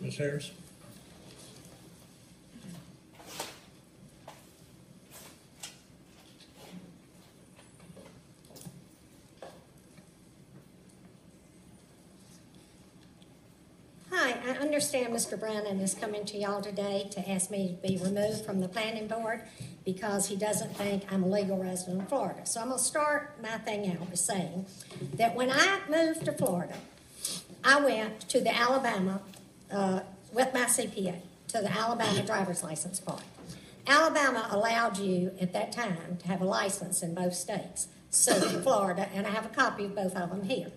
Ms. Harris? Hi, I understand Mr. Brannon is coming to y'all today to ask me to be removed from the planning board because he doesn't think I'm a legal resident of Florida. So I'm going to start my thing out by saying that when I moved to Florida, I went to the Alabama, with my CPA, to the Alabama driver's license part. Alabama allowed you at that time to have a license in both states. So did Florida, and I have a copy of both of them here.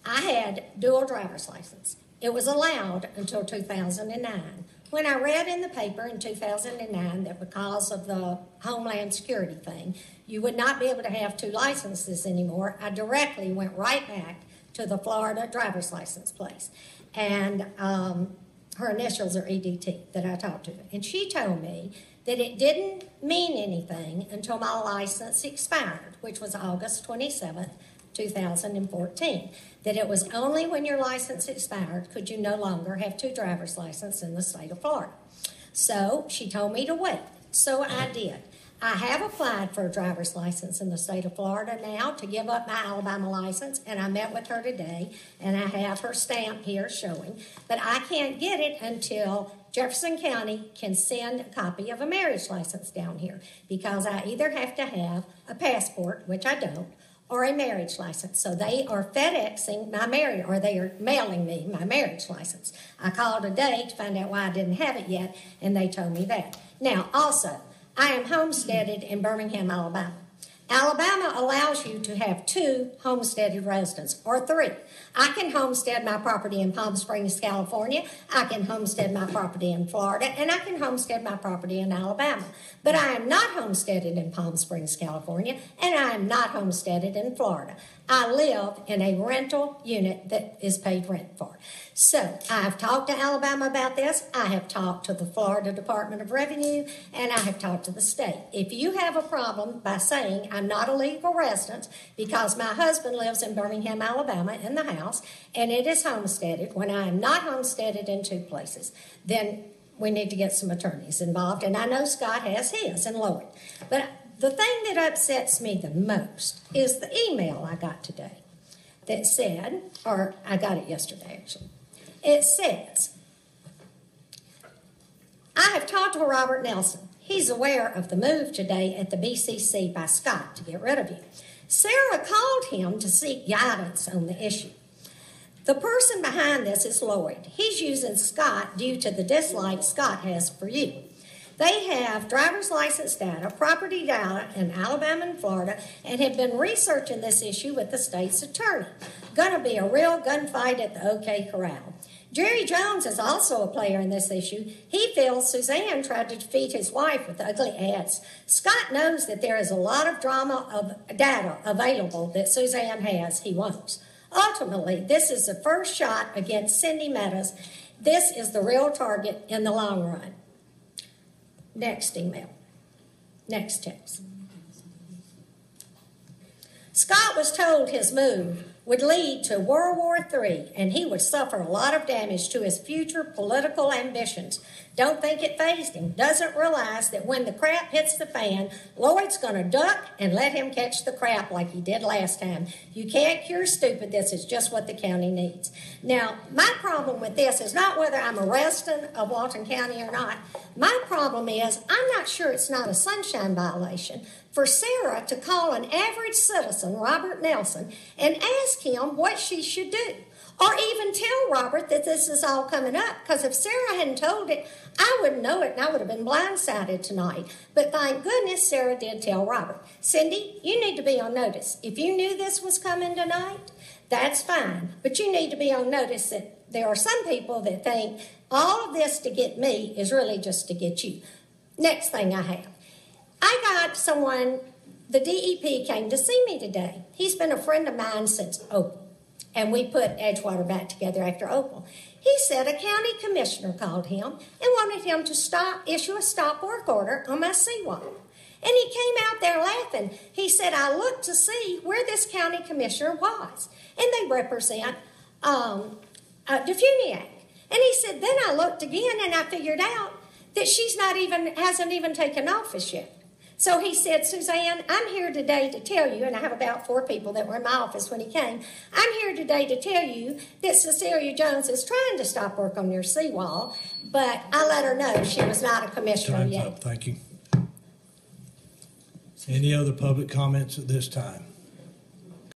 I had dual driver's license. It was allowed until 2009. When I read in the paper in 2009 that because of the Homeland Security thing, you would not be able to have two licenses anymore, I directly went right back to the Florida driver's license place. And her initials are EDT that I talked to. And she told me that it didn't mean anything until my license expired, which was August 27th, 2014, that it was only when your license expired could you no longer have two driver's licenses in the state of Florida. So she told me to wait. So I did. I have applied for a driver's license in the state of Florida now to give up my Alabama license, and I met with her today, and I have her stamp here showing, but I can't get it until Jefferson County can send a copy of a marriage license down here, because I either have to have a passport, which I don't, or a marriage license. So they are FedExing my marriage, or they are mailing me my marriage license. I called today to find out why I didn't have it yet, and they told me that. Now, also, I am homesteaded in Birmingham, Alabama. Alabama allows you to have two homesteaded residents, or three. I can homestead my property in Palm Springs, California. I can homestead my property in Florida, and I can homestead my property in Alabama. But I am not homesteaded in Palm Springs, California, and I am not homesteaded in Florida. I live in a rental unit that is paid rent for. So I have talked to Alabama about this. I have talked to the Florida Department of Revenue, and I have talked to the state. If you have a problem by saying I'm not a legal resident because my husband lives in Birmingham, Alabama in the house, and it is homesteaded when I am not homesteaded in two places, then we need to get some attorneys involved. And I know Scott has his and Lloyd. But the thing that upsets me the most is the email I got today that said, or I got it yesterday actually. It says, I have talked to Robert Nelson. He's aware of the move today at the BCC by Scott to get rid of you. Sarah called him to seek guidance on the issue. The person behind this is Lloyd. He's using Scott due to the dislike Scott has for you. They have driver's license data, property data in Alabama and Florida, and have been researching this issue with the state's attorney. Gonna be a real gunfight at the OK Corral. Jerry Jones is also a player in this issue. He feels Suzanne tried to defeat his wife with ugly ads. Scott knows that there is a lot of drama of data available that Suzanne has he wants. Ultimately, this is the first shot against Cindy Meadows. This is the real target in the long run. Next email. Next text. Scott was told his move would lead to World War III, and he would suffer a lot of damage to his future political ambitions. Don't think it fazed him. Doesn't realize that when the crap hits the fan, Lloyd's going to duck and let him catch the crap like he did last time. You can't cure stupid. This is just what the county needs. Now, my problem with this is not whether I'm a resident of Walton County or not. My problem is I'm not sure it's not a sunshine violation for Sarah to call an average citizen, Robert Nelson, and ask him what she should do. Or even tell Robert that this is all coming up, because if Sarah hadn't told it, I wouldn't know it, and I would have been blindsided tonight. But thank goodness Sarah did tell Robert. Cindy, you need to be on notice. If you knew this was coming tonight, that's fine. But you need to be on notice that there are some people that think all of this to get me is really just to get you. Next thing I have. I got someone, the DEP came to see me today. He's been a friend of mine since Opal. And we put Edgewater back together after Opal. He said a county commissioner called him and wanted him to issue a stop work order on my seawall. And he came out there laughing. He said, I looked to see where this county commissioner was. And they represent Defuniak. And he said, then I looked again, and I figured out that hasn't even taken office yet. So he said, Suzanne, I'm here today to tell you, and I have about 4 people that were in my office when he came, I'm here today to tell you that Cecilia Jones is trying to stop work on your seawall, but I let her know she was not a commissioner Time's yet. up. Thank you. Any other public comments at this time?